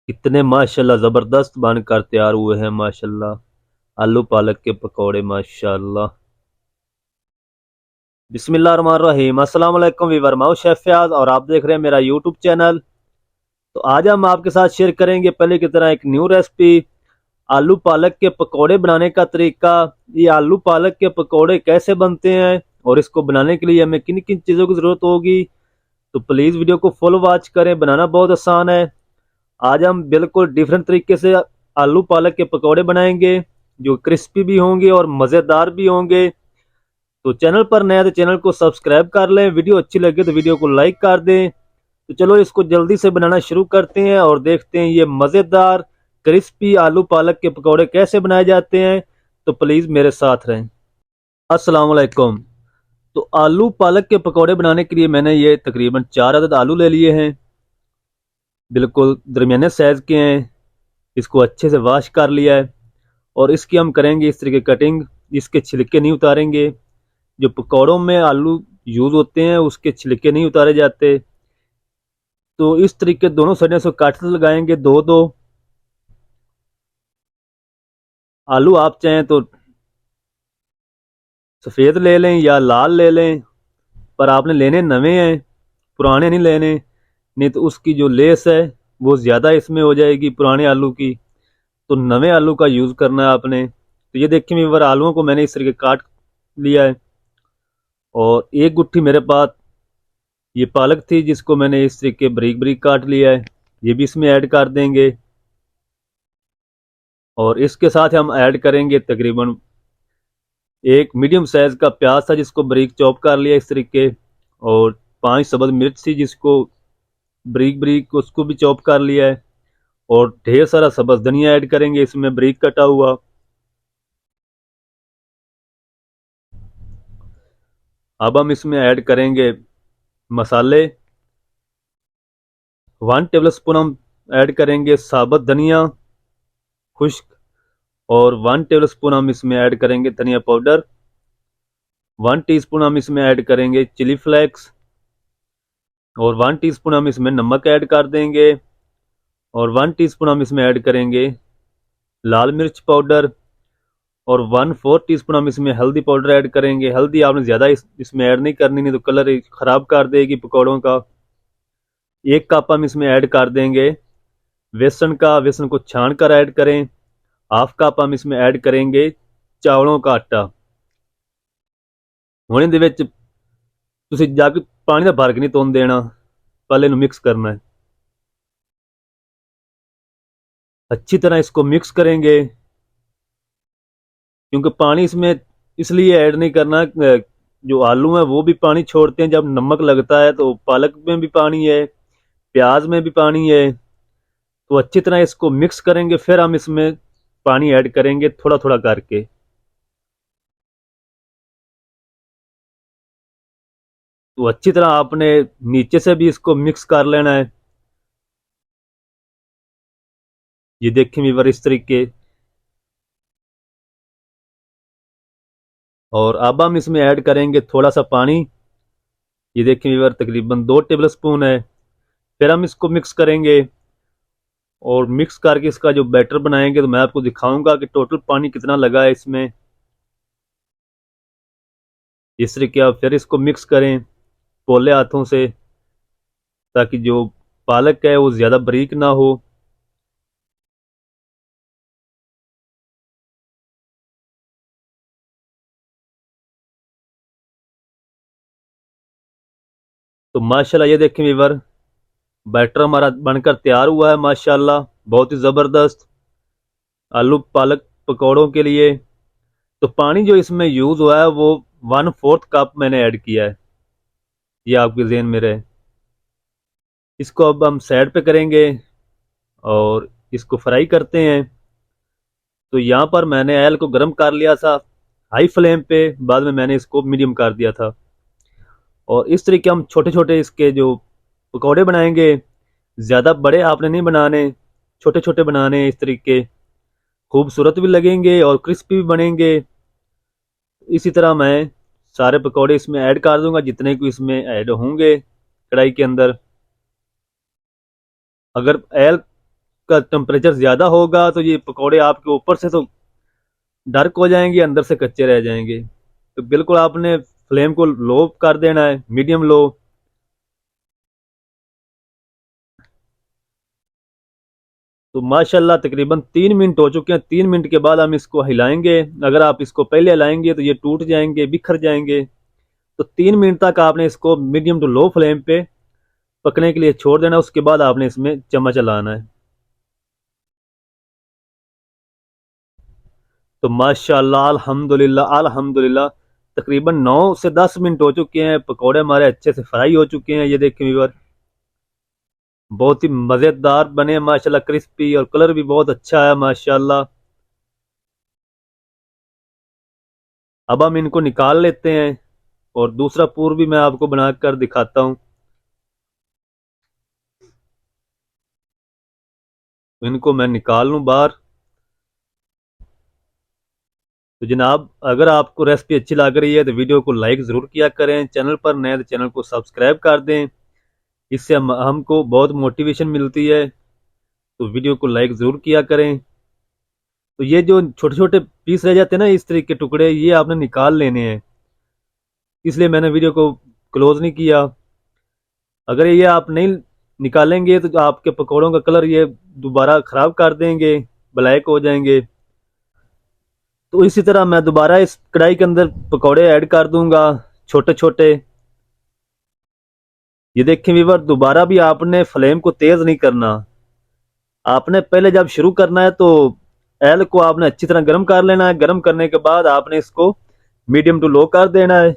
कितने माशाल्लाह ज़बरदस्त बनकर तैयार हुए हैं माशाल्लाह। आलू पालक के पकौड़े माशाल्लाह। बिस्मिल्लाहिर्रहमानिर्रहीम। अस्सलाम वालेकुम वीवर, मैं हूं शेफ फयाज और आप देख रहे हैं मेरा यूट्यूब चैनल। तो आज हम आपके साथ शेयर करेंगे पहले की तरह एक न्यू रेसिपी, आलू पालक के पकौड़े बनाने का तरीका। ये आलू पालक के पकौड़े कैसे बनते हैं और इसको बनाने के लिए हमें किन किन चीज़ों की ज़रूरत होगी, तो प्लीज़ वीडियो को फुल वॉच करें। बनाना बहुत आसान है। आज हम बिल्कुल डिफरेंट तरीके से आलू पालक के पकौड़े बनाएंगे जो क्रिस्पी भी होंगे और मज़ेदार भी होंगे। तो चैनल पर नया तो चैनल को सब्सक्राइब कर लें, वीडियो अच्छी लगे तो वीडियो को लाइक कर दें। तो चलो इसको जल्दी से बनाना शुरू करते हैं और देखते हैं ये मज़ेदार क्रिस्पी आलू पालक के पकौड़े कैसे बनाए जाते हैं। तो प्लीज़ मेरे साथ रहें। अस्सलाम वालेकुम। तो आलू पालक के पकौड़े बनाने के लिए मैंने ये तकरीबन 4 अदद आलू ले लिए हैं, बिल्कुल दरमियाने साइज़ के हैं। इसको अच्छे से वॉश कर लिया है और इसकी हम करेंगे इस तरीके कटिंग। इसके छिलके नहीं उतारेंगे। जो पकौड़ों में आलू यूज़ होते हैं उसके छिलके नहीं उतारे जाते। तो इस तरीके दोनों साइडों से काट लगाएंगे दो दो। आलू आप चाहें तो सफ़ेद ले लें या लाल ले लें, पर आपने लेने नवे हैं, पुराने नहीं लेने, नहीं तो उसकी जो लेस है वो ज़्यादा इसमें हो जाएगी पुराने आलू की। तो नवे आलू का यूज़ करना है आपने। तो ये देखिए मेरे आलूओं को मैंने इस तरीके काट लिया है। और एक गुट्ठी मेरे पास ये पालक थी जिसको मैंने इस तरीके बारीक बारीक काट लिया है, ये भी इसमें ऐड कर देंगे। और इसके साथ हम ऐड करेंगे तकरीबन एक मीडियम साइज का प्याज था जिसको बारीक चॉप कर लिया इस तरीके। और 5 सब्ज़ मिर्च थी जिसको बारीक बारीक उसको भी चॉप कर लिया है। और ढेर सारा सब्ज़ धनिया ऐड करेंगे इसमें बारीक कटा हुआ। अब हम इसमें ऐड करेंगे मसाले। 1 टेबल स्पून हम ऐड करेंगे साबुत धनिया खुश्क। और 1 टेबल स्पून हम इसमें ऐड करेंगे धनिया पाउडर। 1 टीस्पून हम इसमें ऐड करेंगे चिली फ्लेक्स। और 1 टीस्पून हम इसमें नमक ऐड कर देंगे। और 1 टीस्पून हम इसमें ऐड करेंगे लाल मिर्च पाउडर। और 1/4 टीस्पून हम इसमें हल्दी पाउडर ऐड करेंगे। हल्दी आपने ज़्यादा इसमें ऐड नहीं करनी, नहीं तो कलर ख़राब कर देगी पकौड़ों का। 1 कप हम इसमें ऐड कर देंगे बेसन का, बेसन को छान कर ऐड करें। हाफ कप हम इसमें ऐड करेंगे चावलों का आटा। ਹੁਣ ਇਹਦੇ ਵਿੱਚ ਤੁਸੀਂ ਜਾ ਕੇ ਪਾਣੀ ਦਾ ਫਰਕ नहीं ਤੋਨ देना, पहले इन्हें मिक्स करना है। अच्छी तरह इसको मिक्स करेंगे क्योंकि पानी इसमें इसलिए ऐड नहीं करना, जो आलू हैं वो भी पानी छोड़ते हैं। जब नमक लगता है तो पालक में भी पानी है, प्याज में भी पानी है। तो अच्छी तरह इसको मिक्स करेंगे, फिर हम इसमें पानी ऐड करेंगे थोड़ा थोड़ा करके। तो अच्छी तरह आपने नीचे से भी इसको मिक्स कर लेना है। ये देखें वीवर इस तरीके। और अब हम इसमें ऐड करेंगे थोड़ा सा पानी। ये देखें वीवर तकरीबन 2 टेबल स्पून है। फिर हम इसको मिक्स करेंगे और मिक्स करके इसका जो बैटर बनाएंगे तो मैं आपको दिखाऊंगा कि टोटल पानी कितना लगा है इसमें। इस तरीके आप फिर इसको मिक्स करें पोले हाथों से, ताकि जो पालक है वो ज़्यादा बारीक ना हो। तो माशाल्लाह ये देखें वीवर बैटर हमारा बनकर तैयार हुआ है माशाल्लाह, बहुत ही ज़बरदस्त आलू पालक पकौड़ों के लिए। तो पानी जो इसमें यूज़ हुआ है वो 1/4 कप मैंने ऐड किया है, ये आपके जहन में रहे। इसको अब हम साइड पे करेंगे और इसको फ्राई करते हैं। तो यहाँ पर मैंने ऑयल को गर्म कर लिया था हाई फ्लेम पे, बाद में मैंने इसको मीडियम कर दिया था। और इस तरीके हम छोटे छोटे इसके जो पकौड़े बनाएंगे, ज़्यादा बड़े आपने नहीं बनाने, छोटे छोटे बनाने। इस तरीके खूबसूरत भी लगेंगे और क्रिस्पी भी बनेंगे। इसी तरह मैं सारे पकौड़े इसमें ऐड कर दूंगा जितने को इसमें ऐड होंगे कढ़ाई के अंदर। अगर ऑयल का टेम्परेचर ज़्यादा होगा तो ये पकौड़े आपके ऊपर से तो डार्क हो जाएंगे, अंदर से कच्चे रह जाएंगे। तो बिल्कुल आपने फ्लेम को लो कर देना है, मीडियम लो। तो माशाल्लाह तकरीबन 3 मिनट हो चुके हैं। 3 मिनट के बाद हम इसको हिलाएंगे। अगर आप इसको पहले हिलाएंगे तो ये टूट जाएंगे, बिखर जाएंगे। तो 3 मिनट तक आपने इसको मीडियम टू लो फ्लेम पे पकने के लिए छोड़ देना। उसके बाद आपने इसमें चम्मच चलाना है। तो माशाल्लाह अल्हम्दुलिल्लाह अल्हम्दुलिल्लाह तकरीबन 9 से 10 मिनट हो चुके हैं। पकौड़े हमारे अच्छे से फ्राई हो चुके हैं। ये देखें व्यूअर, बहुत ही मज़ेदार बने हैं माशाल्लाह, क्रिस्पी, और कलर भी बहुत अच्छा है माशाल्लाह। अब हम इनको निकाल लेते हैं और दूसरा पूर भी मैं आपको बनाकर दिखाता हूँ। इनको मैं निकाल लूँ बाहर। तो जनाब, अगर आपको रेसिपी अच्छी लग रही है तो वीडियो को लाइक ज़रूर किया करें। चैनल पर नए तो चैनल को सब्सक्राइब कर दें। इससे हमको बहुत मोटिवेशन मिलती है। तो वीडियो को लाइक ज़रूर किया करें। तो ये जो छोटे छोटे पीस रह जाते हैं ना, इस तरीके के टुकड़े, ये आपने निकाल लेने हैं। इसलिए मैंने वीडियो को क्लोज नहीं किया। अगर ये आप नहीं निकालेंगे तो आपके पकौड़ों का कलर ये दोबारा ख़राब कर देंगे, ब्लैक हो जाएंगे। तो इसी तरह मैं दोबारा इस कढ़ाई के अंदर पकौड़े ऐड कर दूंगा, छोटे छोटे। ये देखें व्यूअर, दोबारा भी आपने फ्लेम को तेज नहीं करना। आपने पहले जब शुरू करना है तो ऑयल को आपने अच्छी तरह गर्म कर लेना है। गर्म करने के बाद आपने इसको मीडियम टू लो कर देना है।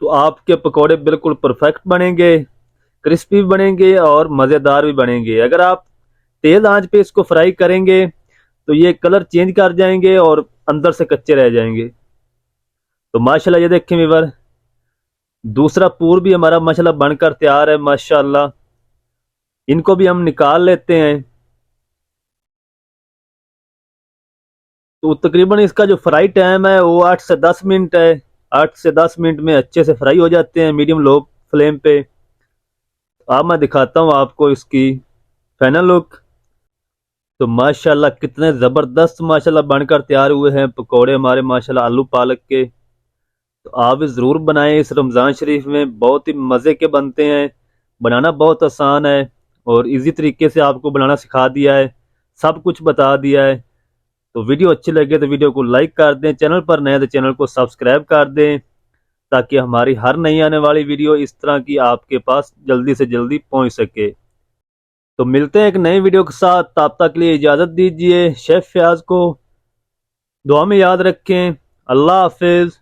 तो आपके पकौड़े बिल्कुल परफेक्ट बनेंगे, क्रिस्पी भी बनेंगे और मज़ेदार भी बनेंगे। अगर आप तेज आंच पे इसको फ्राई करेंगे तो ये कलर चेंज कर जाएंगे और अंदर से कच्चे रह जाएंगे। तो माशाल्लाह ये देखें व्यूअर, दूसरा पूर भी हमारा माशाल्लाह बनकर तैयार है माशाल्लाह। इनको भी हम निकाल लेते हैं। तो तकरीबन इसका जो फ्राई टाइम है वो 8 से 10 मिनट है। 8 से 10 मिनट में अच्छे से फ्राई हो जाते हैं मीडियम लो फ्लेम पे। अब मैं दिखाता हूँ आपको इसकी फाइनल लुक। तो माशाल्लाह कितने ज़बरदस्त माशाल्लाह बनकर तैयार हुए हैं पकोड़े हमारे माशाल्लाह आलू पालक के। तो आप भी ज़रूर बनाएं इस रमज़ान शरीफ में, बहुत ही मज़े के बनते हैं। बनाना बहुत आसान है और इजी तरीके से आपको बनाना सिखा दिया है, सब कुछ बता दिया है। तो वीडियो अच्छी लगे तो वीडियो को लाइक कर दें। चैनल पर नए तो चैनल को सब्सक्राइब कर दें, ताकि हमारी हर नई आने वाली वीडियो इस तरह की आपके पास जल्दी से जल्दी पहुंच सके। तो मिलते हैं एक नई वीडियो के साथ। तब तक के लिए इजाज़त दीजिए। शेफ फयाज को दुआ में याद रखें। अल्लाह हाफिज़।